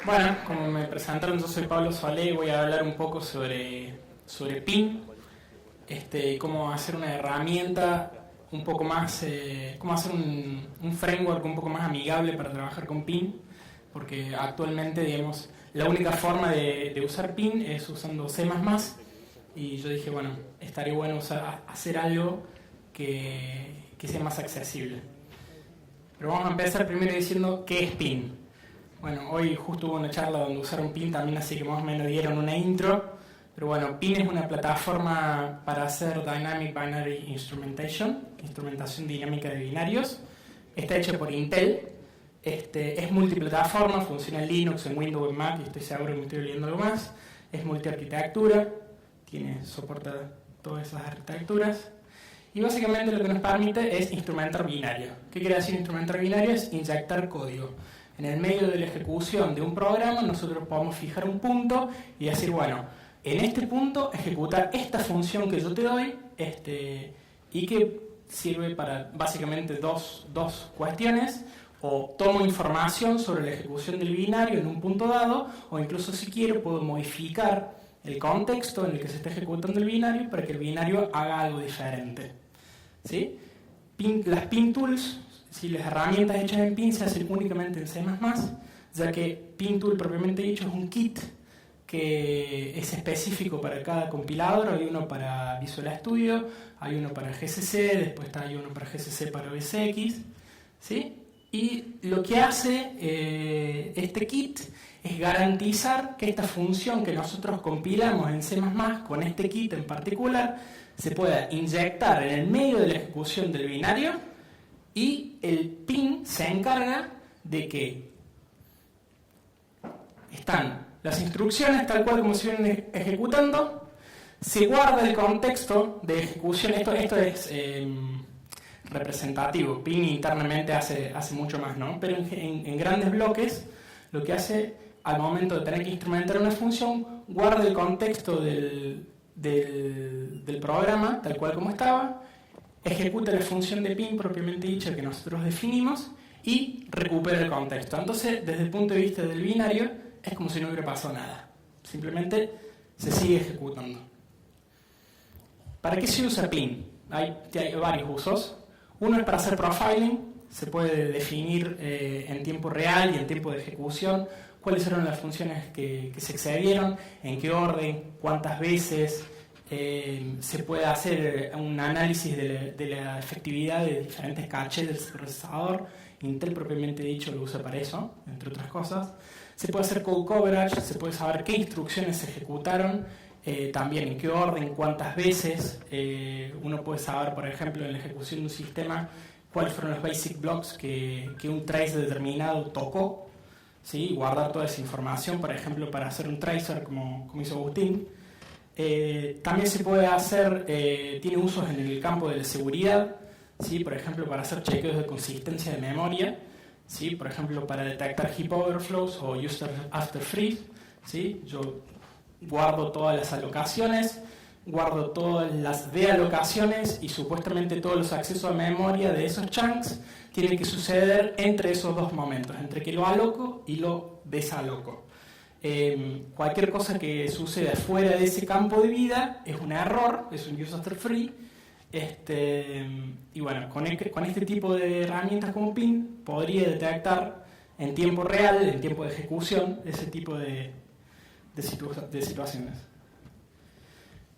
Bueno, como me presentaron, yo soy Pablo Solé y voy a hablar un poco sobre PIN, cómo hacer una herramienta un poco más, cómo hacer un framework un poco más amigable para trabajar con PIN, porque actualmente, digamos, la única forma de usar PIN es usando C++, y yo dije, bueno, estaría bueno hacer algo que sea más accesible. Pero vamos a empezar primero diciendo qué es PIN. Bueno, hoy justo hubo una charla donde usaron PIN también, así que más o menos dieron una intro. Pero bueno, PIN es una plataforma para hacer Dynamic Binary Instrumentation, instrumentación dinámica de binarios. Está hecho por Intel. Es multiplataforma, funciona en Linux, en Windows, en Mac, y estoy seguro que me estoy olvidando algo más. Es multiarquitectura, soporta todas esas arquitecturas. Y básicamente lo que nos permite es instrumentar binario. ¿Qué quiere decir instrumentar binario? Es inyectar código. En el medio de la ejecución de un programa nosotros podemos fijar un punto y decir, bueno, en este punto ejecutar esta función que yo te doy y que sirve para básicamente dos cuestiones. O tomo información sobre la ejecución del binario en un punto dado, o incluso si quiero puedo modificar el contexto en el que se está ejecutando el binario para que el binario haga algo diferente. ¿Sí? Las PIN tools, las herramientas hechas en PIN se hacen únicamente en C++, ya que PIN tool propiamente dicho es un kit que es específico para cada compilador. Hay uno para Visual Studio, hay uno para GCC, después hay uno para GCC para OSX, ¿sí? Y lo que hace este kit es garantizar que esta función que nosotros compilamos en C++ con este kit en particular se pueda inyectar en el medio de la ejecución del binario, y el PIN se encarga de que están las instrucciones tal cual como se vienen ejecutando, se guarda el contexto de ejecución. Esto es representativo. PIN internamente hace mucho más, ¿no? Pero en grandes bloques lo que hace al momento de tener que instrumentar una función, guarda el contexto del programa tal cual como estaba, ejecuta la función de PIN propiamente dicha que nosotros definimos y recupera el contexto. Entonces, desde el punto de vista del binario, es como si no hubiera pasado nada. Simplemente se sigue ejecutando. ¿Para qué se usa PIN? Hay varios usos. Uno es para hacer profiling. Se puede definir en tiempo real y en tiempo de ejecución cuáles eran las funciones que se excedieron, en qué orden, cuántas veces. Se puede hacer un análisis de la efectividad de diferentes caches del procesador. Intel propiamente dicho lo usa para eso, entre otras cosas. Se puede hacer code coverage, se puede saber qué instrucciones se ejecutaron, también en qué orden, cuántas veces. Uno puede saber, por ejemplo, en la ejecución de un sistema, cuáles fueron los basic blocks que un trace determinado tocó, ¿sí? Guardar toda esa información, por ejemplo, para hacer un tracer como hizo Agustín. También se puede hacer, tiene usos en el campo de la seguridad, ¿sí? Por ejemplo, para hacer chequeos de consistencia de memoria, ¿sí? Por ejemplo, para detectar heap overflows o user after freeze, ¿sí? Yo guardo todas las alocaciones, guardo todas las dealocaciones, y supuestamente todos los accesos a memoria de esos chunks tienen que suceder entre esos dos momentos, entre que lo aloco y lo desaloco. Cualquier cosa que suceda fuera de ese campo de vida es un error, es un use after free. Y bueno, con este tipo de herramientas como PIN podría detectar en tiempo real, en tiempo de ejecución, ese tipo de situaciones.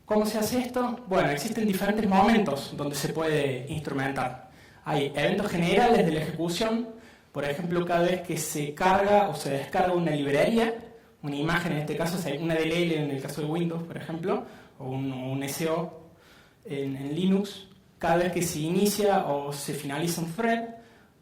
¿Cómo se hace esto? Bueno, existen diferentes momentos donde se puede instrumentar. Hay eventos generales de la ejecución, por ejemplo, cada vez que se carga o se descarga una librería, una imagen, en este caso una DLL en el caso de Windows, por ejemplo, o un SO en Linux. Cada vez que se inicia o se finaliza un thread,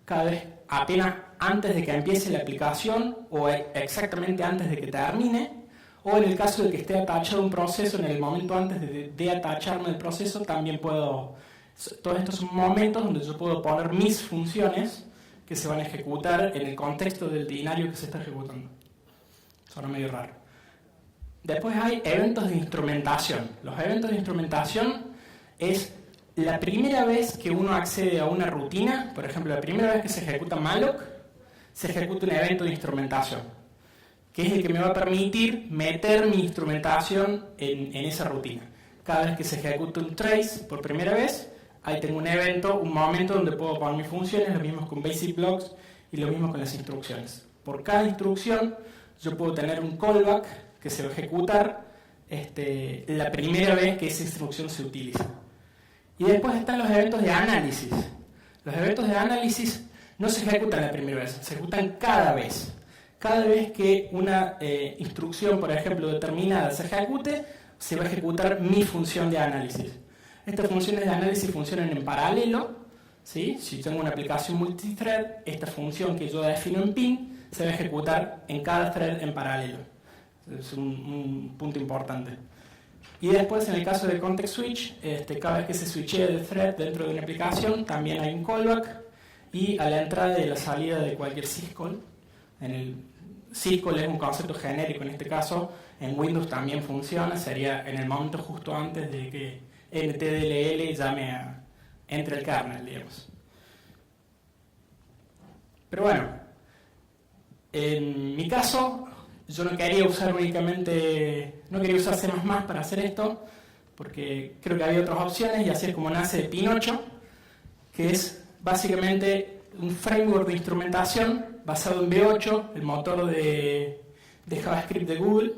cada vez apenas antes de que empiece la aplicación o exactamente antes de que termine, o en el caso de que esté atachado un proceso, en el momento antes de atacharme el proceso, también puedo. Todos estos son momentos donde yo puedo poner mis funciones que se van a ejecutar en el contexto del binario que se está ejecutando. Suena medio raro. Después hay eventos de instrumentación. Los eventos de instrumentación es la primera vez que uno accede a una rutina. Por ejemplo, la primera vez que se ejecuta malloc, se ejecuta un evento de instrumentación. que es el que me va a permitir meter mi instrumentación en esa rutina. Cada vez que se ejecuta un trace por primera vez, ahí tengo un evento, un momento donde puedo poner mis funciones, lo mismo con basic blocks y lo mismo con las instrucciones. Por cada instrucción yo puedo tener un callback que se va a ejecutar la primera vez que esa instrucción se utiliza. Y después están los eventos de análisis. Los eventos de análisis no se ejecutan la primera vez, se ejecutan cada vez. Cada vez que una instrucción, por ejemplo, determinada se ejecute, se va a ejecutar mi función de análisis. Estas funciones de análisis funcionan en paralelo, ¿sí? Si tengo una aplicación multithread, esta función que yo defino en pin se va a ejecutar en cada thread en paralelo. Es un punto importante. Y después, en el caso de context switch, cada vez que se switchea de thread dentro de una aplicación, también hay un callback, y a la entrada y la salida de cualquier syscall. Syscall es un concepto genérico en este caso, en Windows también funciona, sería en el momento justo antes de que NTDLL entre el kernel, digamos. Pero bueno, en mi caso, yo no quería usar C++ para hacer esto, porque creo que había otras opciones, y así es como nace Pinocho, que es básicamente un framework de instrumentación basado en V8, el motor de JavaScript de Google,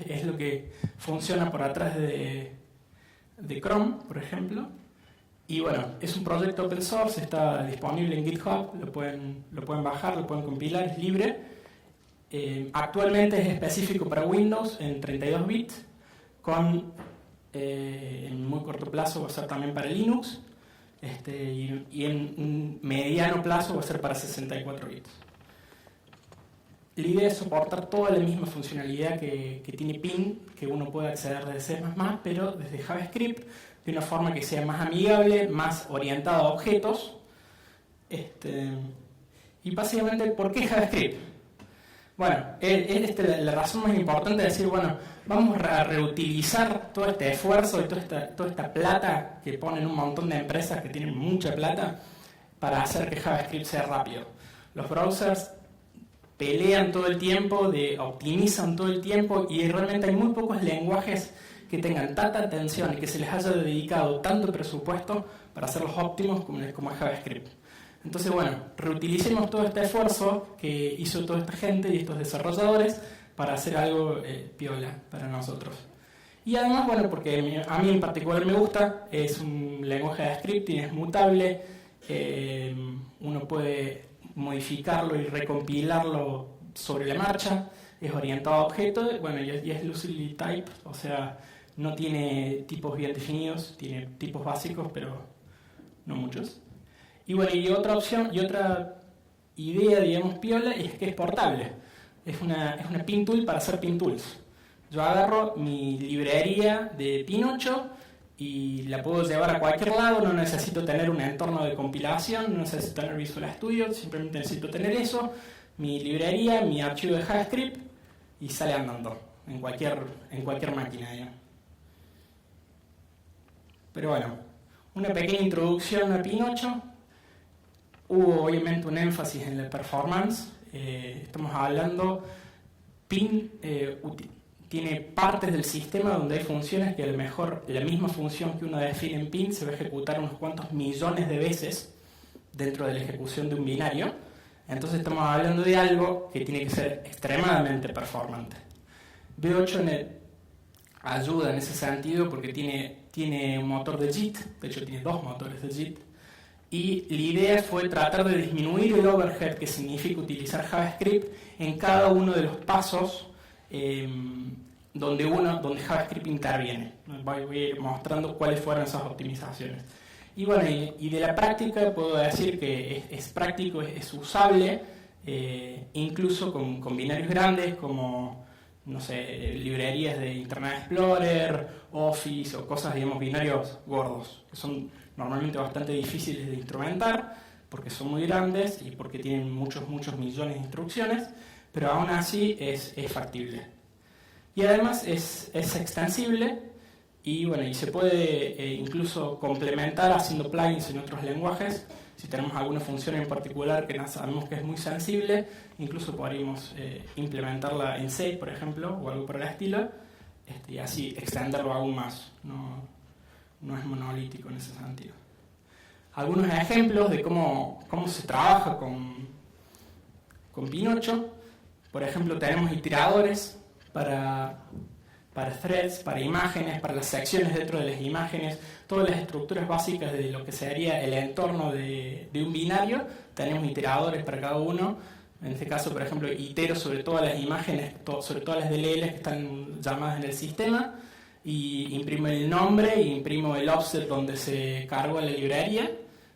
es lo que funciona por atrás de Chrome, por ejemplo. Y bueno, es un proyecto open source, está disponible en GitHub, lo pueden bajar, lo pueden compilar, es libre. Actualmente es específico para Windows en 32 bits, en muy corto plazo va a ser también para Linux, y en un mediano plazo va a ser para 64 bits. La idea es soportar toda la misma funcionalidad que tiene Pin, que uno puede acceder desde C++, pero desde JavaScript, de una forma que sea más amigable, más orientada a objetos. Y básicamente, ¿por qué JavaScript? Bueno, la razón más importante es decir, bueno, vamos a reutilizar todo este esfuerzo y toda esta plata que ponen un montón de empresas que tienen mucha plata para hacer que JavaScript sea rápido. Los browsers pelean todo el tiempo, optimizan todo el tiempo, y realmente hay muy pocos lenguajes que tengan tanta atención y que se les haya dedicado tanto presupuesto para hacerlos óptimos como es JavaScript. Entonces, bueno, reutilicemos todo este esfuerzo que hizo toda esta gente y estos desarrolladores para hacer algo piola para nosotros. Y además, bueno, porque a mí en particular me gusta, es un lenguaje de script y es mutable, uno puede modificarlo y recompilarlo sobre la marcha, es orientado a objetos, bueno, y es loosely typed, o sea, no tiene tipos bien definidos, tiene tipos básicos, pero no muchos. Y bueno, y otra opción, y otra idea, digamos, piola, es que es portable. Es una pin tool para hacer pin tools. Yo agarro mi librería de Pinocho y la puedo llevar a cualquier lado, no necesito tener un entorno de compilación, no necesito tener Visual Studio, simplemente necesito tener eso, mi librería, mi archivo de JavaScript, y sale andando en cualquier máquina, digamos. Pero bueno, una pequeña introducción a Pinocho. Hubo obviamente un énfasis en la performance. Estamos hablando, Pin tiene partes del sistema donde hay funciones que a lo mejor la misma función que uno define en Pin se va a ejecutar unos cuantos millones de veces dentro de la ejecución de un binario. Entonces estamos hablando de algo que tiene que ser extremadamente performante. V8 ayuda en ese sentido porque tiene un motor de JIT, de hecho tiene dos motores de JIT, y la idea fue tratar de disminuir el overhead que significa utilizar JavaScript en cada uno de los pasos donde JavaScript interviene. Voy a ir mostrando cuáles fueron esas optimizaciones. Y bueno, y de la práctica puedo decir que es práctico, es usable, incluso con binarios grandes como, no sé, librerías de Internet Explorer, Office o cosas, digamos, binarios gordos, que son normalmente bastante difíciles de instrumentar porque son muy grandes y porque tienen muchos millones de instrucciones, pero aún así es factible. Y además es extensible y bueno, y se puede incluso complementar haciendo plugins en otros lenguajes Si tenemos alguna función en particular que sabemos que es muy sensible, incluso podríamos implementarla en C, por ejemplo, o algo por el estilo, y así extenderlo aún más. No es monolítico en ese sentido. Algunos ejemplos de cómo se trabaja con Pinocho. Por ejemplo, tenemos iteradores para threads, para imágenes, para las secciones dentro de las imágenes, todas las estructuras básicas de lo que sería el entorno de un binario. Tenemos iteradores para cada uno. En este caso, por ejemplo, itero sobre todas las imágenes, sobre todas las DLLs que están llamadas en el sistema, y imprimo el nombre y imprimo el offset donde se cargó la librería.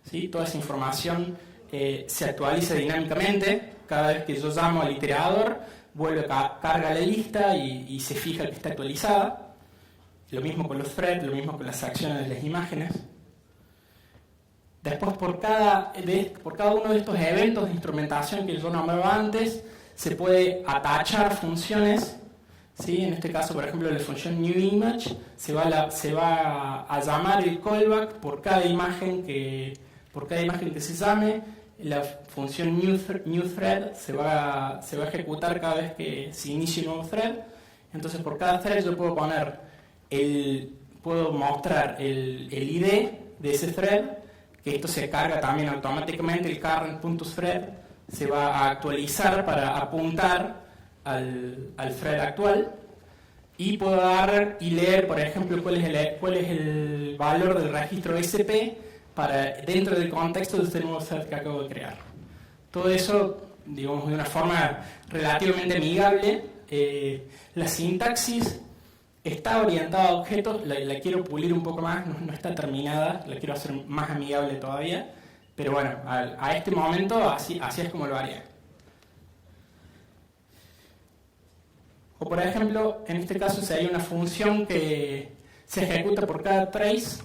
¿Sí? Toda esa información se actualiza dinámicamente. Cada vez que yo llamo al iterador, vuelve a cargar la lista y se fija que está actualizada. Lo mismo con los threads, lo mismo con las acciones de las imágenes. Después, por cada uno de estos eventos de instrumentación que yo nombraba antes, se puede atachar funciones. ¿Sí? En este caso, por ejemplo, la función newImage se va a llamar el callback por cada imagen que se llame. La función newThread se va a ejecutar cada vez que se inicie un nuevo thread. Entonces, por cada thread yo puedo mostrar el ID de ese thread, que esto se carga también automáticamente. El current.thread se va a actualizar para apuntar al thread actual, y puedo agarrar y leer, por ejemplo, cuál es el valor del registro SP dentro del contexto de este nuevo thread que acabo de crear. Todo eso, digamos, de una forma relativamente amigable. La sintaxis está orientada a objetos, la quiero pulir un poco más, no está terminada, la quiero hacer más amigable todavía, pero bueno, a este momento así es como lo haría. O por ejemplo, en este caso si hay una función que se ejecuta por cada trace.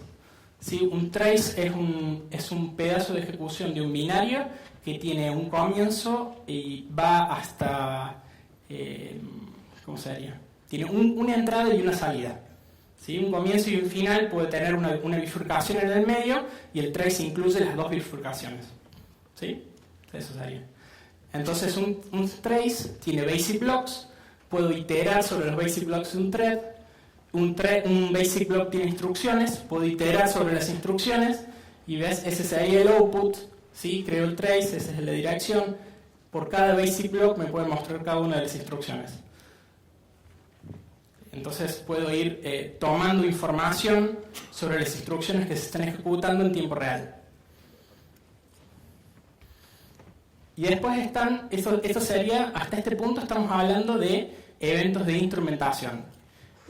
¿Sí? Un trace es un pedazo de ejecución de un binario que tiene un comienzo y va hasta... ¿cómo se diría? Tiene una entrada y una salida. ¿Sí? Un comienzo y un final puede tener una bifurcación en el medio, y el trace incluye las dos bifurcaciones. ¿Sí? Eso sería. Entonces un trace tiene basic blocks. Puedo iterar sobre los basic blocks de un thread. Un basic block tiene instrucciones, puedo iterar sobre las instrucciones, y ves, ese sería el output. ¿Sí? Creo el trace, esa es la dirección. Por cada basic block me puede mostrar cada una de las instrucciones. Entonces puedo ir tomando información sobre las instrucciones que se están ejecutando en tiempo real. Y después esto sería, hasta este punto estamos hablando de eventos de instrumentación.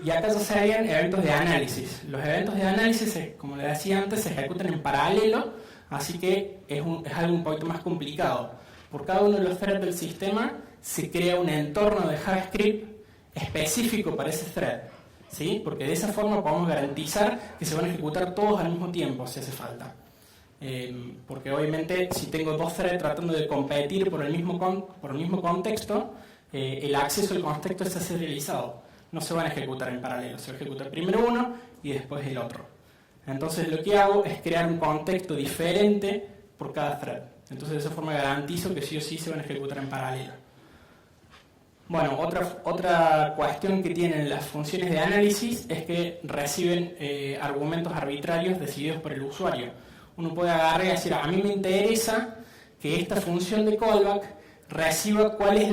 Y acá ya serían eventos de análisis. Los eventos de análisis, como les decía antes, se ejecutan en paralelo, así que es algo un poquito más complicado. Por cada uno de los threads del sistema se crea un entorno de JavaScript específico para ese thread. ¿Sí? Porque de esa forma podemos garantizar que se van a ejecutar todos al mismo tiempo, si hace falta. Porque obviamente si tengo dos threads tratando de competir por el mismo contexto, el acceso al contexto está serializado. No se van a ejecutar en paralelo, se va a ejecutar primero uno y después el otro. Entonces lo que hago es crear un contexto diferente por cada thread. Entonces de esa forma garantizo que sí o sí se van a ejecutar en paralelo. Bueno, otra cuestión que tienen las funciones de análisis es que reciben argumentos arbitrarios decididos por el usuario. Uno puede agarrar y decir, a mí me interesa que esta función de callback reciba cuál es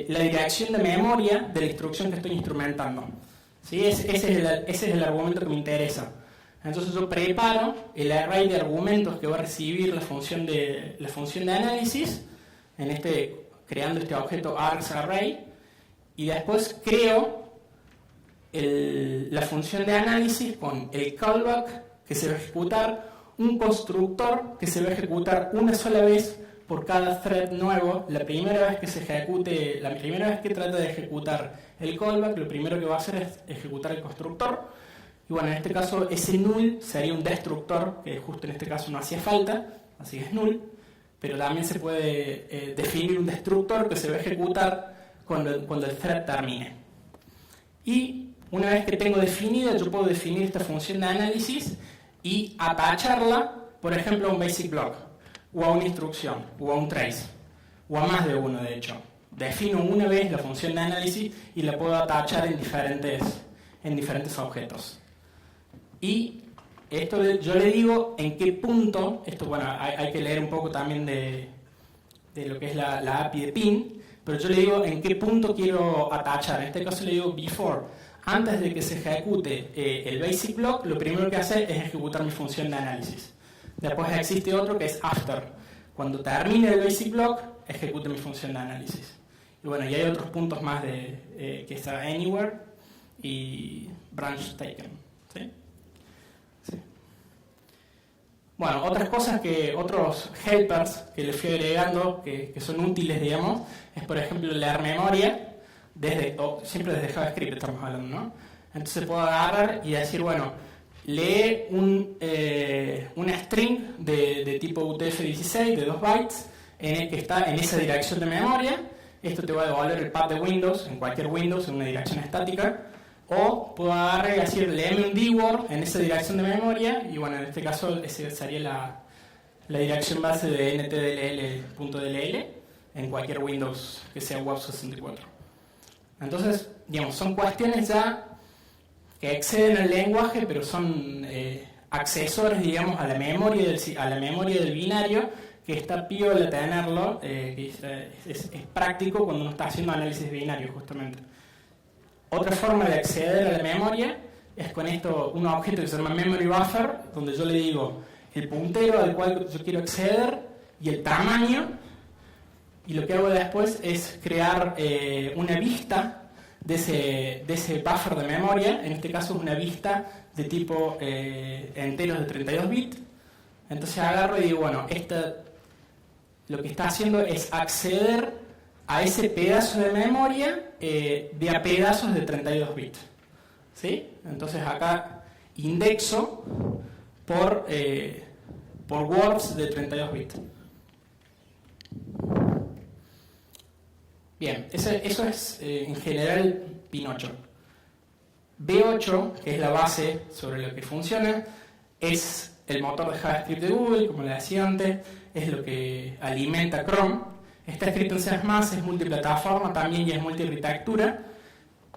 la dirección de memoria de la instrucción que estoy instrumentando. ¿Sí? Ese es el argumento que me interesa. Entonces yo preparo el array de argumentos que va a recibir la función de análisis, creando este objeto argsArray, y después creo la función de análisis con el callback que se va a ejecutar, un constructor que se va a ejecutar una sola vez por cada thread nuevo. La primera vez que trata de ejecutar el callback, lo primero que va a hacer es ejecutar el constructor. Y bueno, en este caso ese null sería un destructor, que justo en este caso no hacía falta, así que es null. Pero también se puede definir un destructor que se va a ejecutar cuando el thread termine. Y una vez que tengo definida, yo puedo definir esta función de análisis y atacharla por ejemplo, a un basic block, o a una instrucción, o a un trace, o a más de uno de hecho. Defino una vez la función de análisis y la puedo atachar en diferentes objetos. Y esto yo le digo en qué punto, esto bueno, hay que leer un poco también de lo que es la API de PIN, pero yo le digo en qué punto quiero atachar. En este caso le digo before. Antes de que se ejecute el basic block, lo primero que hace es ejecutar mi función de análisis. Después existe otro que es after. Cuando termine el basic block, ejecute mi función de análisis. Y bueno, y hay otros puntos más que está anywhere y branch taken. ¿Sí? Sí. Bueno, otras cosas otros helpers que le fui agregando que son útiles, digamos, es por ejemplo leer memoria, siempre desde JavaScript estamos hablando, ¿no? Entonces puedo agarrar y decir, bueno, lee una string de tipo UTF-16 de 2 bytes que está en esa dirección de memoria. Esto te va a devolver el path de Windows, en cualquier Windows, en una dirección estática. O puedo agarrar y decir, léeme un dword en esa dirección de memoria. Y bueno, en este caso esa sería la dirección base de ntdll.dll en cualquier Windows que sea Web64. Entonces, digamos, son cuestiones ya que exceden el lenguaje, pero son accesorios, digamos, a la memoria del binario, que está piola tenerlo, que es práctico cuando uno está haciendo análisis binario, justamente. Otra forma de acceder a la memoria es con un objeto que se llama memory buffer, donde yo le digo el puntero al cual yo quiero acceder y el tamaño, y lo que hago después es crear una vista de ese buffer de memoria. En este caso es una vista de tipo enteros de 32 bits. Entonces agarro y digo, bueno, lo que está haciendo es acceder a ese pedazo de memoria de a pedazos de 32 bits. ¿Sí? Entonces acá indexo por words de 32 bits. Bien, eso es en general Pin8. B8, que es la base sobre lo que funciona, es el motor de JavaScript de Google, como le decía antes, es lo que alimenta Chrome. Está escrito en C++, es multiplataforma también y es multiarquitectura.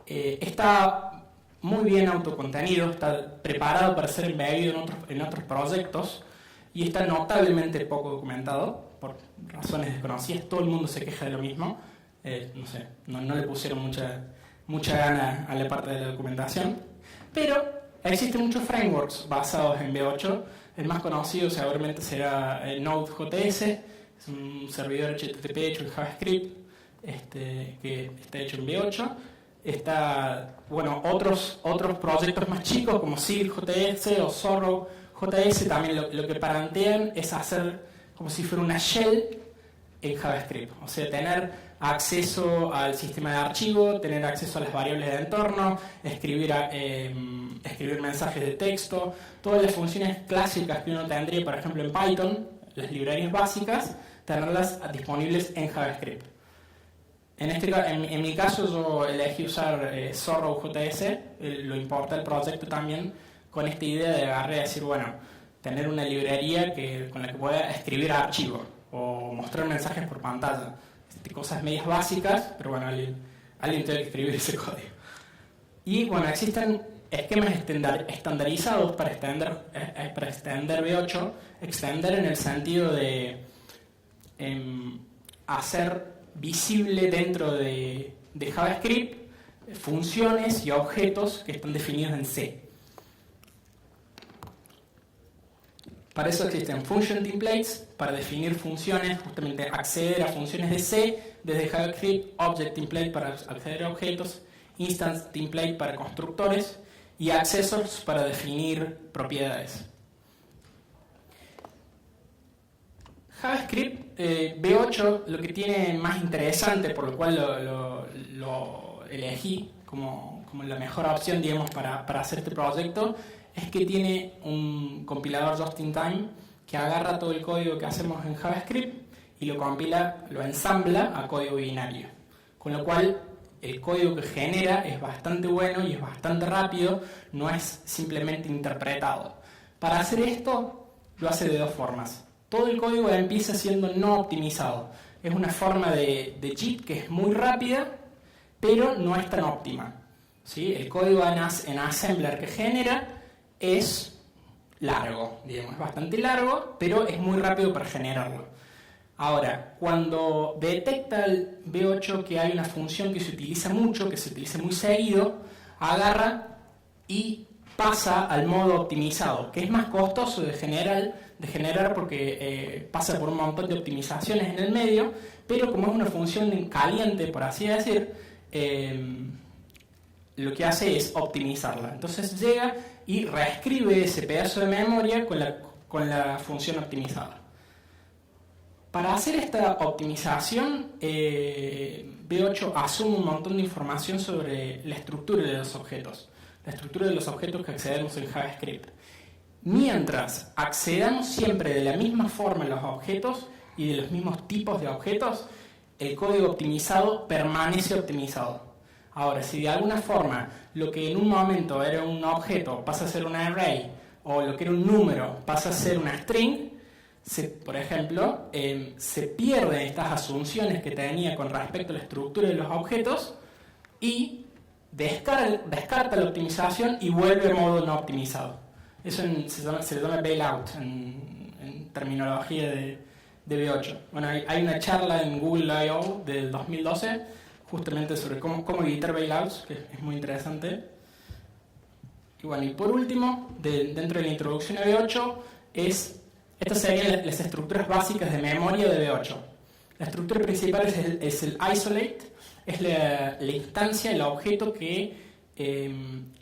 Está muy bien autocontenido, está preparado para ser embebido en otros proyectos y está notablemente poco documentado por razones desconocidas. Todo el mundo se queja de lo mismo. No sé, no le pusieron mucha gana a la parte de la documentación, pero existen muchos frameworks basados en V8. El más conocido seguramente será el Node.js, es un servidor HTTP hecho en JavaScript, que está hecho en V8. Está, bueno, otros proyectos más chicos como Sigil.js o Zorro.js también lo que plantean es hacer como si fuera una shell en JavaScript, o sea, tener acceso al sistema de archivo, tener acceso a las variables de entorno, escribir mensajes de texto, todas las funciones clásicas que uno tendría, por ejemplo, en Python, las librerías básicas, tenerlas disponibles en JavaScript. En mi caso yo elegí usar Zorro.js, lo importé al proyecto también con esta idea de agarrar y decir, bueno, tener una librería con la que pueda escribir archivos o mostrar mensajes por pantalla. Cosas medias básicas, pero bueno, alguien tiene que escribir ese código. Y bueno, existen esquemas estandarizados para extender V8, extender en el sentido de hacer visible dentro de JavaScript funciones y objetos que están definidos en C. Para eso existen function templates, para definir funciones, justamente acceder a funciones de C desde JavaScript, object template para acceder a objetos, instance template para constructores y accessors para definir propiedades. JavaScript V8 lo que tiene más interesante, por lo cual lo elegí como la mejor opción, digamos, para hacer este proyecto, es que tiene un compilador just-in-time que agarra todo el código que hacemos en JavaScript y lo ensambla a código binario. Con lo cual, el código que genera es bastante bueno y es bastante rápido, no es simplemente interpretado. Para hacer esto, lo hace de dos formas. Todo el código empieza siendo no optimizado. Es una forma de JIT que es muy rápida, pero no es tan óptima. ¿Sí? El código en assembler que genera es largo, digamos, es bastante largo, pero es muy rápido para generarlo. Ahora, cuando detecta el V8 que hay una función que se utiliza mucho, que se utiliza muy seguido, agarra y pasa al modo optimizado, que es más costoso de generar porque pasa por un montón de optimizaciones en el medio, pero como es una función caliente, por así decir, lo que hace es optimizarla. Entonces llega y reescribe ese pedazo de memoria con la función optimizada. Para hacer esta optimización, V8 asume un montón de información sobre la estructura de los objetos. La estructura de los objetos que accedemos en JavaScript. Mientras accedamos siempre de la misma forma a los objetos y de los mismos tipos de objetos, el código optimizado permanece optimizado. Ahora, si de alguna forma lo que en un momento era un objeto pasa a ser un array, o lo que era un número pasa a ser una string, por ejemplo, se pierden estas asunciones que tenía con respecto a la estructura de los objetos y descarta la optimización y vuelve a modo no optimizado. Eso se le llama bailout en terminología de V8. Bueno, hay una charla en Google I.O. del 2012 justamente sobre cómo evitar bailouts, que es muy interesante. Y bueno, y por último, dentro de la introducción a V8, estas serían las estructuras básicas de memoria de V8. La estructura principal es el isolate, es la instancia, el objeto que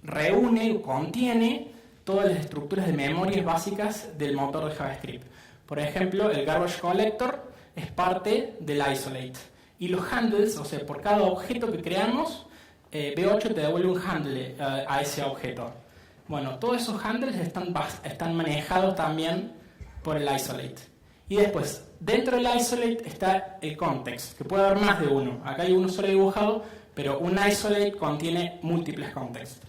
reúne o contiene todas las estructuras de memoria básicas del motor de JavaScript. Por ejemplo, el garbage collector es parte del isolate. Y los handles, o sea, por cada objeto que creamos, V8 te devuelve un handle a ese objeto. Bueno, todos esos handles están manejados también por el isolate. Y después, dentro del isolate está el context, que puede haber más de uno. Acá hay uno solo dibujado, pero un isolate contiene múltiples contexts.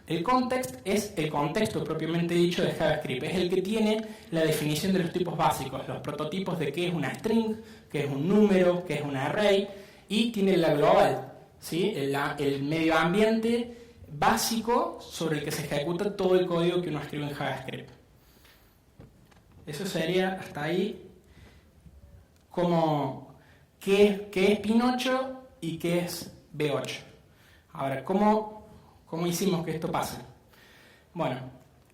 El context es el contexto propiamente dicho de JavaScript. Es el que tiene la definición de los tipos básicos, los prototipos de qué es una string, qué es un número, qué es un array, y tiene la global, ¿sí? el medio ambiente básico sobre el que se ejecuta todo el código que uno escribe en JavaScript. Eso sería hasta ahí como qué es Pin8 y qué es V8. Ahora, ¿cómo hicimos que esto pase? Bueno,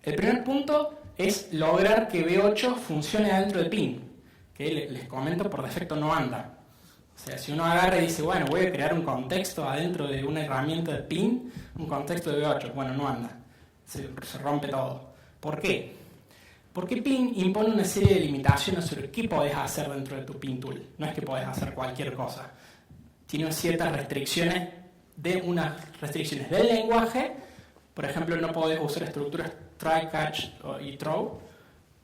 el primer punto es lograr que V8 funcione dentro de Pin, que les comento por defecto no anda. O sea, si uno agarra y dice, bueno, voy a crear un contexto adentro de una herramienta de Pin, un contexto de V8, bueno, no anda. Se rompe todo. ¿Por qué? Porque Pin impone una serie de limitaciones sobre qué podés hacer dentro de tu Pin tool. No es que podés hacer cualquier cosa. Tiene ciertas restricciones del lenguaje. Por ejemplo, no podés usar estructuras try, catch y throw.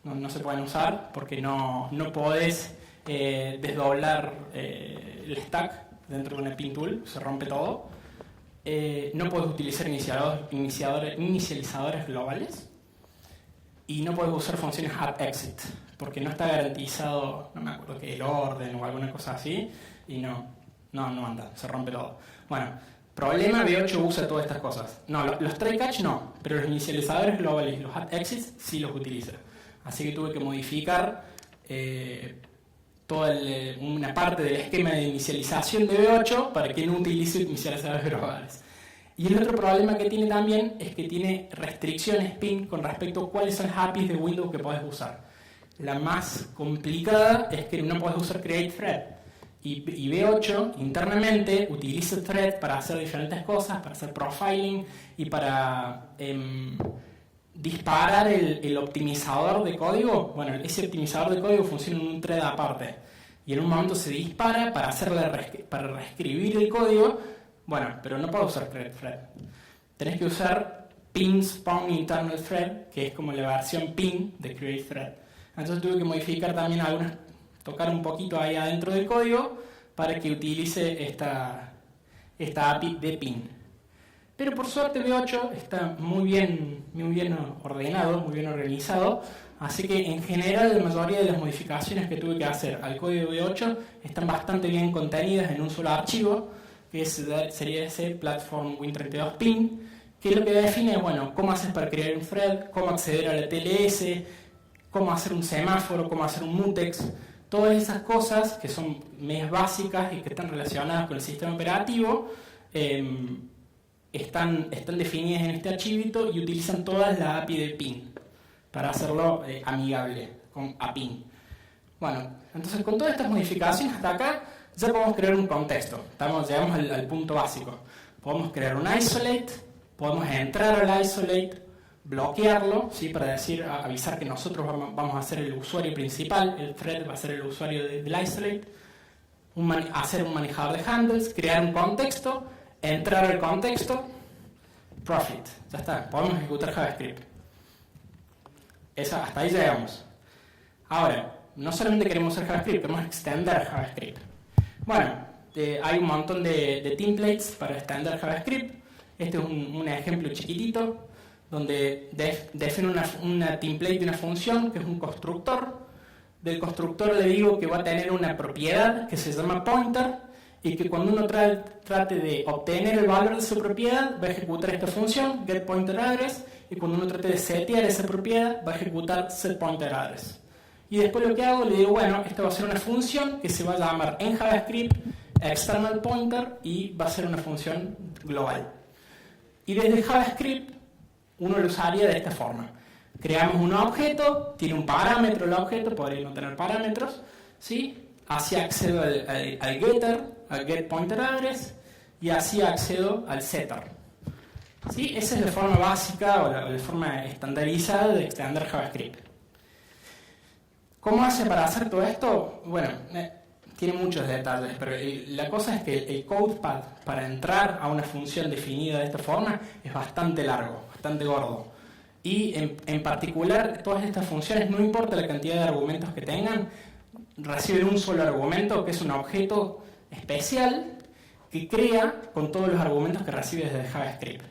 No se pueden usar porque no podés desdoblar el stack dentro de una Pin tool. Se rompe todo. No podés utilizar inicializadores globales. Y no podés usar funciones add-exit, porque no está garantizado, no me acuerdo que el orden o alguna cosa así, y no anda, se rompe todo. Bueno, problema, V8 usa todas estas cosas. No, los try-catch no, pero los inicializadores globales y los add-exits sí los utiliza. Así que tuve que modificar toda una parte del esquema de inicialización de V8 para que no utilice inicializadores globales. Y el otro problema que tiene también es que tiene restricciones Pin con respecto a cuáles son las APIs de Windows que podés usar. La más complicada es que no podés usar createThread. Y V8 internamente utiliza Thread para hacer diferentes cosas, para hacer profiling y para disparar el optimizador de código. Bueno, ese optimizador de código funciona en un thread aparte. Y en un momento se dispara para reescribir el código. Bueno, pero no puedo usar createThread. Tenés que usar Pin Spawn Internal Thread, que es como la versión Pin de createThread. Entonces tuve que modificar también tocar un poquito ahí adentro del código para que utilice esta API de Pin. Pero por suerte V8 está muy bien ordenado, muy bien organizado, Así que en general la mayoría de las modificaciones que tuve que hacer al código V8 están bastante bien contenidas en un solo archivo, que sería ese platform Win32 pin, que lo que define es, bueno, cómo haces para crear un thread, cómo acceder a la TLS, cómo hacer un semáforo, cómo hacer un mutex. Todas esas cosas que son medias básicas y que están relacionadas con el sistema operativo están definidas en este archivito y utilizan todas la API de pin para hacerlo amigable con APIN. Bueno, entonces con todas estas modificaciones hasta acá ya podemos crear un contexto. Llegamos al punto básico. Podemos crear un isolate, podemos entrar al isolate, bloquearlo, ¿sí? Para avisar que nosotros vamos a ser el usuario principal, el thread va a ser el usuario del isolate, hacer un manejador de handles, crear un contexto, entrar al contexto, profit, ya está, podemos ejecutar JavaScript. Hasta ahí llegamos. Ahora, no solamente queremos usar JavaScript, queremos extender JavaScript. Bueno, hay un montón de templates para extender JavaScript. Este es un ejemplo chiquitito donde define una template de una función que es un constructor. Del constructor le digo que va a tener una propiedad que se llama pointer y que cuando uno trate de obtener el valor de su propiedad va a ejecutar esta función, getPointerAddress, y cuando uno trate de setear esa propiedad va a ejecutar setPointerAddress. Y después lo que hago, le digo, bueno, esta va a ser una función que se va a llamar en JavaScript external pointer y va a ser una función global. Y desde JavaScript uno lo usaría de esta forma. Creamos un objeto, tiene un parámetro el objeto, podría no tener parámetros, ¿sí? Así accedo al getter, al getPointerAddress, y así accedo al setter. ¿Sí? Esa es la forma básica o la forma estandarizada de extender JavaScript. ¿Cómo hace para hacer todo esto? Bueno, tiene muchos detalles, pero la cosa es que el CodePath para entrar a una función definida de esta forma es bastante largo, bastante gordo. Y en particular, todas estas funciones, no importa la cantidad de argumentos que tengan, reciben un solo argumento, que es un objeto especial que crea con todos los argumentos que recibe desde JavaScript.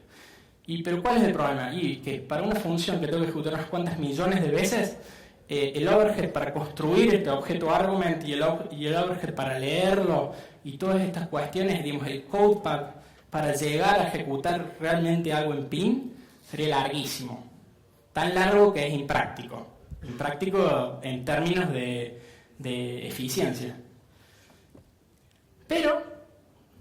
¿Pero cuál es el problema? Y que para una función que tengo que ejecutar unas cuantas millones de veces, el overhead para construir este objeto argument y el overhead para leerlo y todas estas cuestiones, digamos, el CodePath para llegar a ejecutar realmente algo en pin sería larguísimo. Tan largo que es impráctico. Impráctico en términos de eficiencia. Pero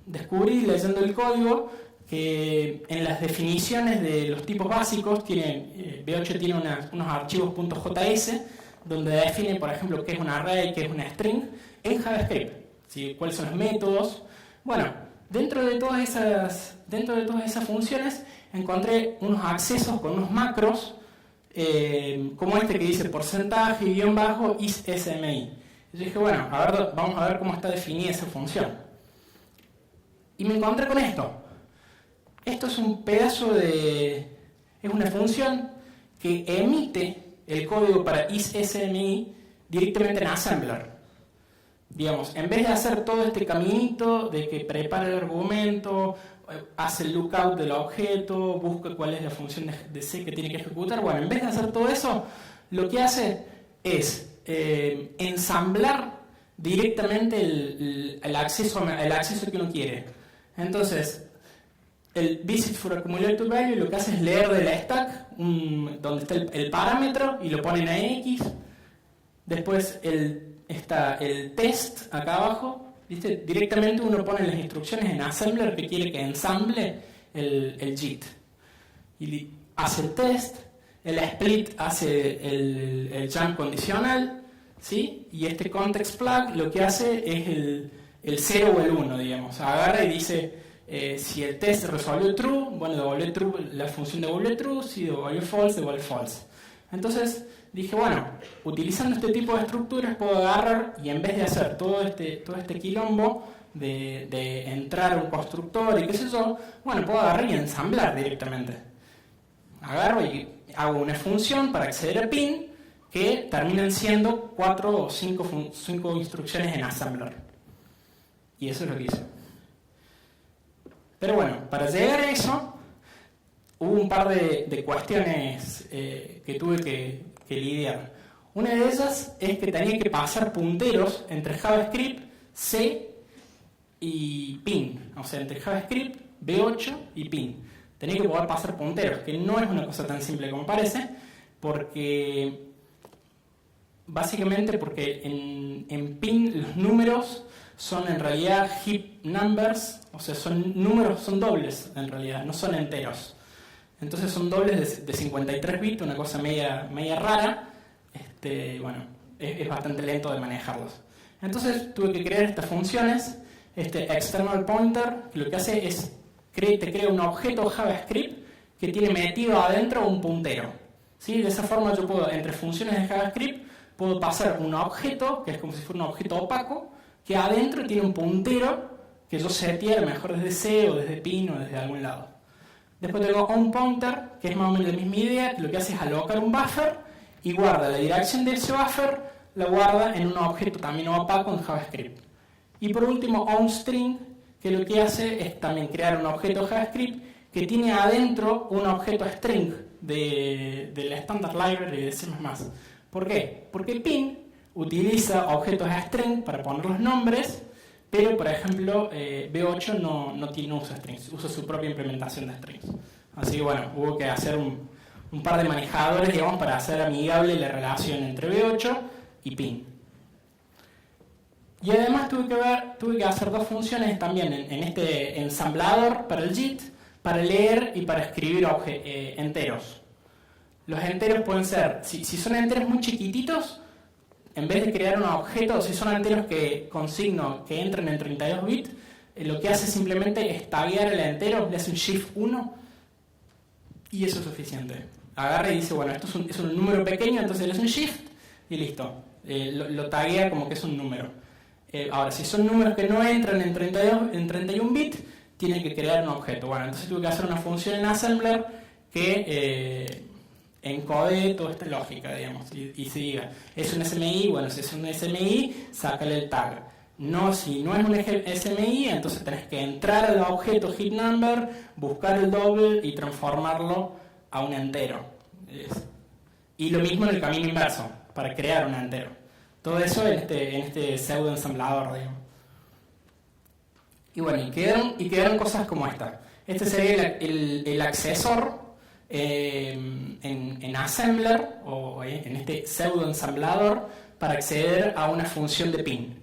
descubrí leyendo el código que en las definiciones de los tipos básicos V8 tiene unos archivos .js donde define, por ejemplo, qué es un array, qué es una string en JavaScript, ¿sí? Cuáles son los métodos. Bueno, dentro de todas esas funciones encontré unos accesos con unos macros como este que dice porcentaje, guión bajo, isSMI. Yo dije, bueno, vamos a ver cómo está definida esa función. Y me encontré con esto. Esto es un pedazo es una función que emite el código para isSMI directamente en Assembler. Digamos, en vez de hacer todo este caminito de que prepara el argumento, hace el lookout del objeto, busca cuál es la función de C que tiene que ejecutar, bueno, en vez de hacer todo eso, lo que hace es ensamblar directamente el acceso que uno quiere. Entonces, el visit for accumulator value lo que hace es leer de la stack donde está el parámetro y lo pone en X. Después está el test acá abajo. ¿Viste? Directamente uno pone las instrucciones en Assembler que quiere que ensamble el JIT. Y hace el test, el split hace el jump condicional, ¿sí? Y este context flag lo que hace es el 0 o el 1, digamos. Agarra y dice, si el test resolvió true, bueno, devuelve true, la función devuelve true, si devuelve false, devuelve false. Entonces dije, bueno, utilizando este tipo de estructuras puedo agarrar y en vez de hacer todo este quilombo de entrar a un constructor y qué sé yo, bueno, puedo agarrar y ensamblar directamente. Agarro y hago una función para acceder a pin que terminan siendo 4 o 5 instrucciones en Assembler. Y eso es lo que hice. Pero bueno, para llegar a eso, hubo un par de cuestiones que tuve que lidiar. Una de ellas es que tenía que pasar punteros entre JavaScript, C y Pin. O sea, entre JavaScript, B8 y Pin. Tenía que poder pasar punteros, que no es una cosa tan simple como parece, porque básicamente porque en Pin los números son en realidad heap numbers, o sea, son números, son dobles en realidad, no son enteros. Entonces son dobles de 53 bits, una cosa media rara. Bueno, es bastante lento de manejarlos. Entonces tuve que crear estas funciones. External pointer, que lo que hace es te crea un objeto JavaScript que tiene metido adentro un puntero. ¿Sí? De esa forma yo puedo, entre funciones de JavaScript, puedo pasar un objeto, que es como si fuera un objeto opaco, que adentro tiene un puntero que yo seteé a lo mejor desde C o desde Pin o desde algún lado. Después tengo onPointer, que es más o menos la misma idea, que lo que hace es alocar un buffer y guarda la dirección de ese buffer, la guarda en un objeto también opaco en JavaScript. Y por último, onString, que lo que hace es también crear un objeto JavaScript que tiene adentro un objeto string de la Standard Library de C++. ¿Por qué? Porque Pin utiliza objetos string para poner los nombres, pero por ejemplo B8 no usa strings, usa su propia implementación de strings. Así que bueno, hubo que hacer un par de manejadores, digamos, para hacer amigable la relación entre B8 y Pin. Y además tuve que hacer dos funciones también en este ensamblador para el JIT, para leer y para escribir enteros. Los enteros pueden ser, si son enteros muy chiquititos, en vez de crear un objeto, si son enteros con signo que entran en 32 bits, lo que hace simplemente es taguear el entero, le hace un shift 1 y eso es suficiente. Agarra y dice, bueno, esto es un número pequeño, entonces le hace un shift y listo. Lo taguea como que es un número. Ahora, si son números que no entran en 31 bits, tiene que crear un objeto. Bueno, entonces tuve que hacer una función en assembler que encode toda esta lógica, digamos, y se diga, es un SMI, bueno, si es un SMI, sácale el tag. No, si no es un SMI, entonces tenés que entrar al objeto heap number, buscar el double y transformarlo a un entero. Y lo mismo en el camino inverso, para crear un entero. Todo eso en este pseudo ensamblador, digamos. Y bueno, y quedaron cosas como esta. Este sería el accesor en assembler o en este pseudo ensamblador para acceder a una función de Pin.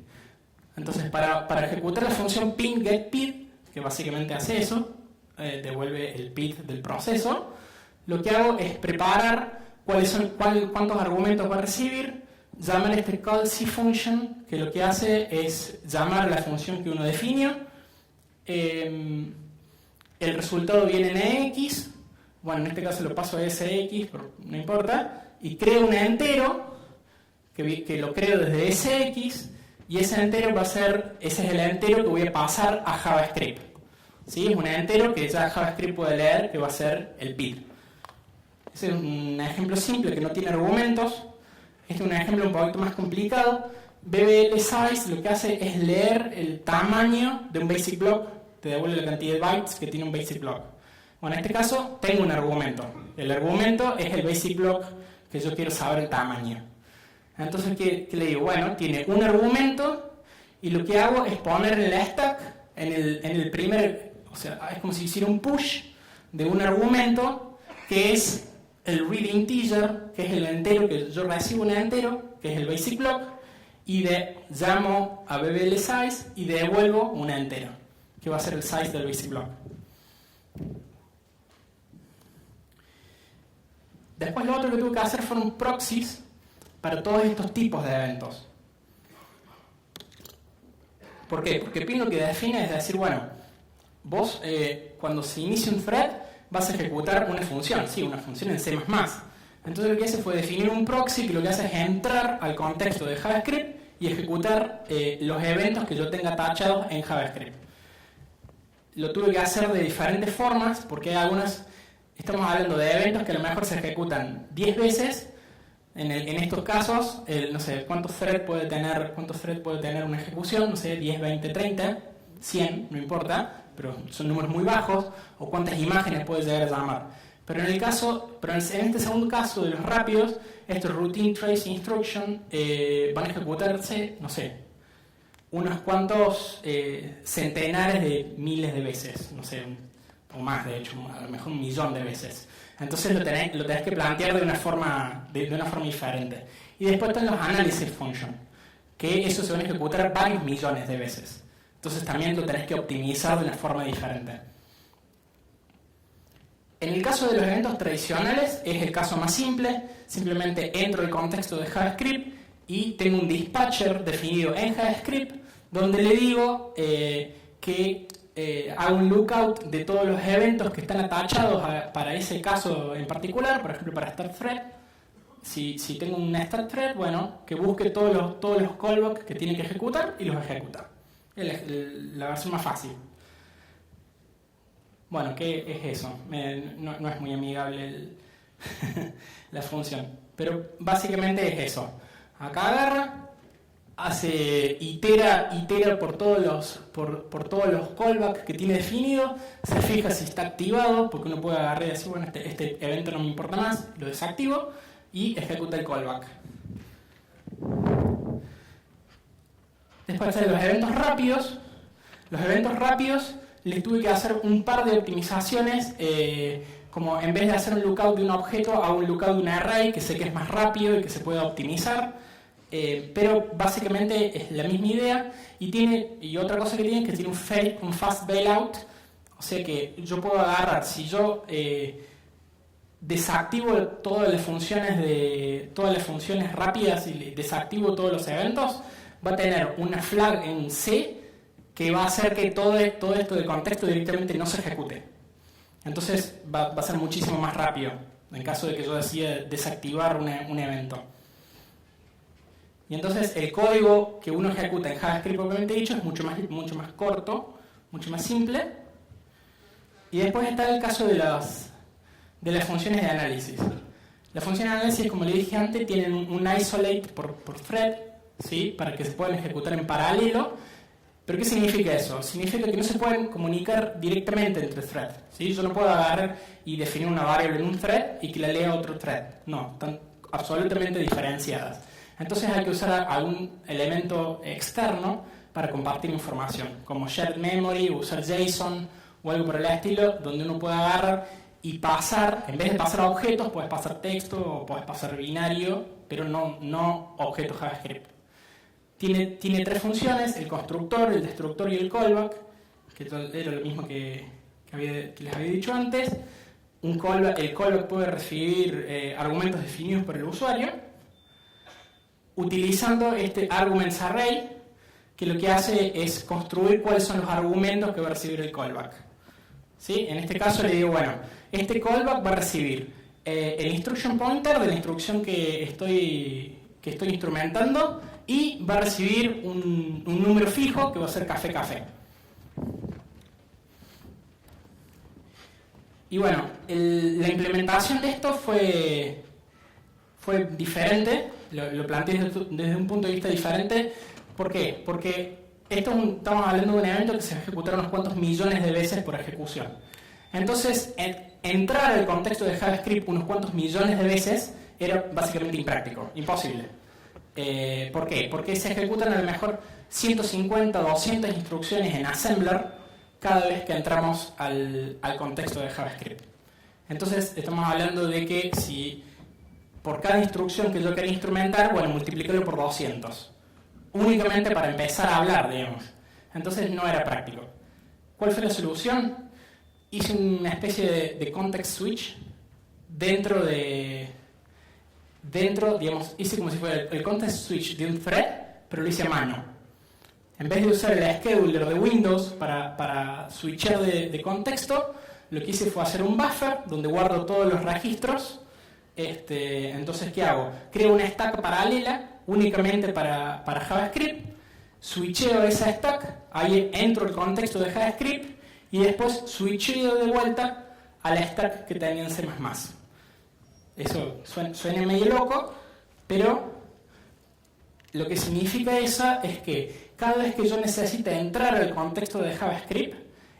Entonces, para ejecutar la función Pin getPid, que básicamente hace eso, devuelve el PID del proceso, lo que hago es preparar cuántos argumentos va a recibir, llamar este callC function, que lo que hace es llamar a la función que uno definió, el resultado viene en EX, bueno, en este caso lo paso a SX, pero no importa, y creo un entero, que lo creo desde SX, y ese entero ese es el entero que voy a pasar a JavaScript. ¿Sí? Es un entero que ya JavaScript puede leer, que va a ser el PID. Ese es un ejemplo simple que no tiene argumentos. Este es un ejemplo un poquito más complicado. BBL size lo que hace es leer el tamaño de un basic block, te devuelve la cantidad de bytes que tiene un basic block. Bueno, en este caso tengo un argumento. El argumento es el basic block que yo quiero saber el tamaño. Entonces, ¿qué le digo? Bueno, tiene un argumento y lo que hago es poner en la stack, en el primer, o sea, es como si hiciera un push de un argumento que es el read integer, que es el entero, que yo recibo un entero, que es el basic block, y llamo a BBL size y devuelvo un entero, que va a ser el size del basic block. Después lo otro que tuve que hacer fueron proxies para todos estos tipos de eventos. ¿Por qué? Porque Pin lo que define es decir, bueno, vos cuando se inicia un thread vas a ejecutar una función, sí, una función en C++. Entonces lo que hice fue definir un proxy que lo que hace es entrar al contexto de JavaScript y ejecutar los eventos que yo tenga tachados en JavaScript. Lo tuve que hacer de diferentes formas porque hay algunas, estamos hablando de eventos que a lo mejor se ejecutan 10 veces. En estos casos, no sé, ¿cuántos threads puede tener una ejecución? No sé, 10, 20, 30, 100, no importa, pero son números muy bajos, o cuántas imágenes puede llegar a llamar. Pero en este segundo caso de los rápidos, estos routine trace instruction van a ejecutarse, no sé, unos cuantos centenares de miles de veces, no sé, o más de hecho, a lo mejor 1.000.000 de veces. Entonces lo tenés que plantear de una forma diferente. Y después están los analysis functions, que eso se van a ejecutar varios millones de veces. Entonces también lo tenés que optimizar de una forma diferente. En el caso de los eventos tradicionales es el caso más simple. Simplemente entro el contexto de JavaScript y tengo un dispatcher definido en JavaScript donde le digo que hago un lookout de todos los eventos que están atachados para ese caso en particular, por ejemplo para start thread. Si tengo un start thread, bueno, que busque todos los callbacks que tiene que ejecutar y los ejecuta. La versión más fácil. Bueno, ¿qué es eso? No es muy amigable la función, pero básicamente es eso. Acá agarra, itera por todos los callbacks que tiene definido, se fija si está activado, porque uno puede agarrar y decir, bueno, este evento no me importa más, lo desactivo y ejecuta el callback. Después de los eventos rápidos. Los eventos rápidos les tuve que hacer un par de optimizaciones, como en vez de hacer un lookout de un objeto, hago un lookout de un array, que sé que es más rápido y que se puede optimizar. Pero básicamente es la misma idea y otra cosa que tiene es que tiene un fast bailout, o sea que yo puedo agarrar, si yo desactivo todas las funciones rápidas y desactivo todos los eventos, va a tener una flag en C que va a hacer que todo esto de contexto directamente no se ejecute. Entonces va a ser muchísimo más rápido en caso de que yo decida desactivar un evento. Y entonces el código que uno ejecuta en JavaScript propiamente dicho es mucho más corto, mucho más simple. Y después está el caso de las funciones de análisis. Las funciones de análisis, como le dije antes, tienen un isolate por thread, ¿sí? Para que se puedan ejecutar en paralelo. ¿Pero qué significa eso? Significa que no se pueden comunicar directamente entre threads, ¿sí? Yo no puedo agarrar y definir una variable en un thread y que la lea otro thread. No, están absolutamente diferenciadas. Entonces hay que usar algún elemento externo para compartir información, como shared memory, usar JSON o algo por el estilo, donde uno puede agarrar y pasar, en vez de pasar a objetos, puedes pasar texto o puedes pasar binario, pero no objetos JavaScript. Tiene tres funciones, el constructor, el destructor y el callback, que era lo mismo que les había dicho antes. El callback puede recibir argumentos definidos por el usuario, utilizando este arguments array, que lo que hace es construir cuáles son los argumentos que va a recibir el callback. ¿Sí? En este caso le digo, bueno, este callback va a recibir el instruction pointer de la instrucción que estoy instrumentando y va a recibir un número fijo que va a ser café. Y bueno, la implementación de esto fue diferente, lo planteé desde un punto de vista diferente. ¿Por qué? Porque estamos hablando de un evento que se va a ejecutar unos cuantos millones de veces por ejecución. Entonces, entrar al contexto de JavaScript unos cuantos millones de veces era básicamente impráctico, imposible. ¿Por qué? Porque se ejecutan a lo mejor 150 o 200 instrucciones en Assembler cada vez que entramos al contexto de JavaScript. Entonces, estamos hablando de que si por cada instrucción que yo quería instrumentar, bueno, multiplicarlo por 200. Únicamente para empezar a hablar, digamos. Entonces no era práctico. ¿Cuál fue la solución? Hice una especie de context switch digamos, hice como si fuera el context switch de un thread, pero lo hice a mano. En vez de usar el scheduler de Windows para switchar de contexto, lo que hice fue hacer un buffer donde guardo todos los registros. Entonces, ¿qué hago? Creo una stack paralela únicamente para JavaScript, switcheo esa stack, ahí entro el contexto de JavaScript y después switcheo de vuelta a la stack que tenía en C++. Eso suena medio loco, pero lo que significa eso es que cada vez que yo necesite entrar al contexto de JavaScript,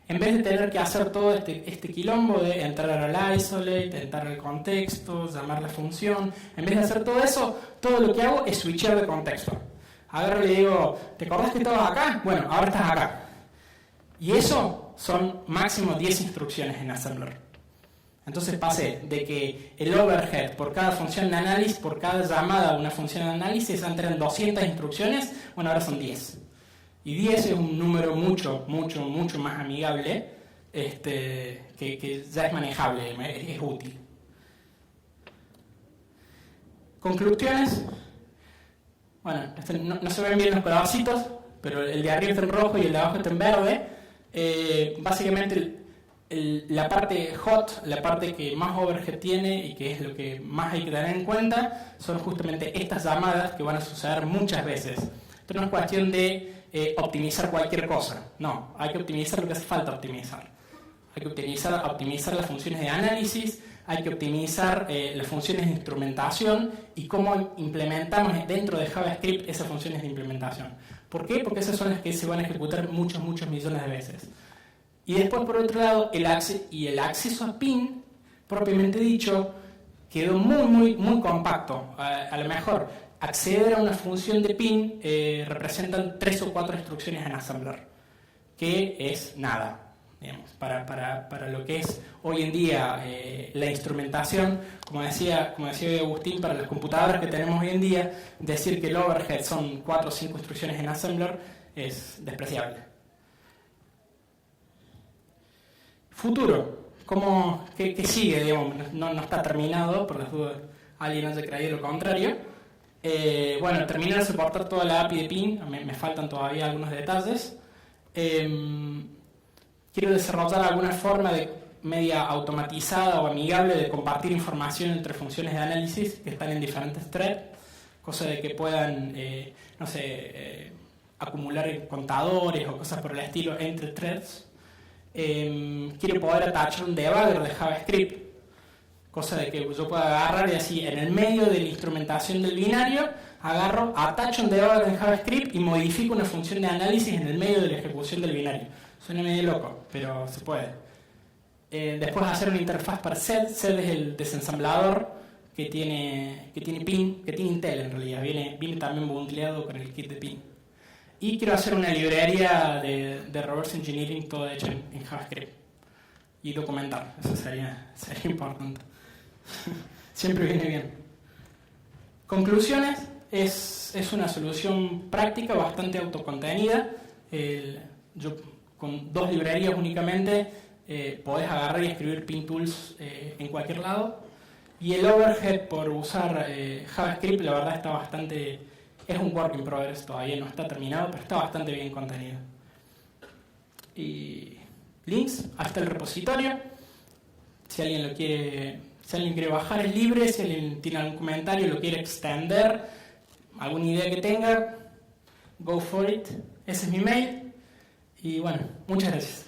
en vez de tener que hacer todo este quilombo de entrar al isolate, entrar al contexto, llamar la función, en vez de hacer todo eso, todo lo que hago es switchar de contexto. Agarro y le digo, ¿te acordás que estabas acá? Bueno, ahora estás acá. Y eso son máximo 10 instrucciones en Assembler. Entonces pasé de que el overhead por cada función de análisis, por cada llamada a una función de análisis, antes eran 200 instrucciones, bueno, ahora son 10. Y 10 es un número mucho más amigable, que ya es manejable, es útil. Conclusiones. Bueno, no se ven bien los pedacitos, pero el de arriba está en rojo y el de abajo está en verde. Básicamente la parte hot, la parte que más overhead tiene y que es lo que más hay que tener en cuenta, son justamente estas llamadas que van a suceder muchas veces. Esto no es cuestión de optimizar cualquier cosa, no, hay que optimizar lo que hace falta optimizar. Hay que optimizar las funciones de análisis, hay que optimizar las funciones de instrumentación y cómo implementamos dentro de JavaScript esas funciones de implementación. ¿Por qué? Porque esas son las que se van a ejecutar muchos millones de veces. Y después, por otro lado, el acceso a PIN, propiamente dicho, quedó muy compacto. A lo mejor, acceder a una función de PIN representan 3 o 4 instrucciones en Assembler, que es nada, digamos, para lo que es hoy en día la instrumentación. Como decía Agustín, para las computadoras que tenemos hoy en día, decir que el overhead son 4 o 5 instrucciones en Assembler es despreciable. Futuro, ¿qué sigue? Digamos, no está terminado, por las dudas alguien haya creído lo contrario. Bueno, terminar de soportar toda la API de PIN, me faltan todavía algunos detalles. Quiero desarrollar alguna forma de media automatizada o amigable de compartir información entre funciones de análisis que están en diferentes threads, cosa de que puedan, acumular contadores o cosas por el estilo entre threads. Quiero poder attachar un debugger de JavaScript, cosa de que yo pueda agarrar y así en el medio de la instrumentación del binario atacho un debugger en JavaScript y modifico una función de análisis en el medio de la ejecución del binario. Suena medio loco, pero se puede. Después hacer una interfaz para SED. SED es el desensamblador que tiene PIN, que tiene Intel en realidad, viene también bundleado con el kit de PIN. Y quiero hacer una librería de reverse engineering todo hecho en JavaScript y documentar, eso sería importante. Siempre viene bien. Conclusiones, es una solución práctica bastante autocontenida. Yo con 2 librerías únicamente podés agarrar y escribir PIN tools en cualquier lado. Y el overhead por usar JavaScript, la verdad está bastante... Es un work in progress, todavía no está terminado, pero está bastante bien contenido. Y links hasta el repositorio. Si alguien quiere bajar es libre, si alguien tiene algún comentario, lo quiere extender, alguna idea que tenga, go for it. Ese es mi mail. Y bueno, muchas gracias.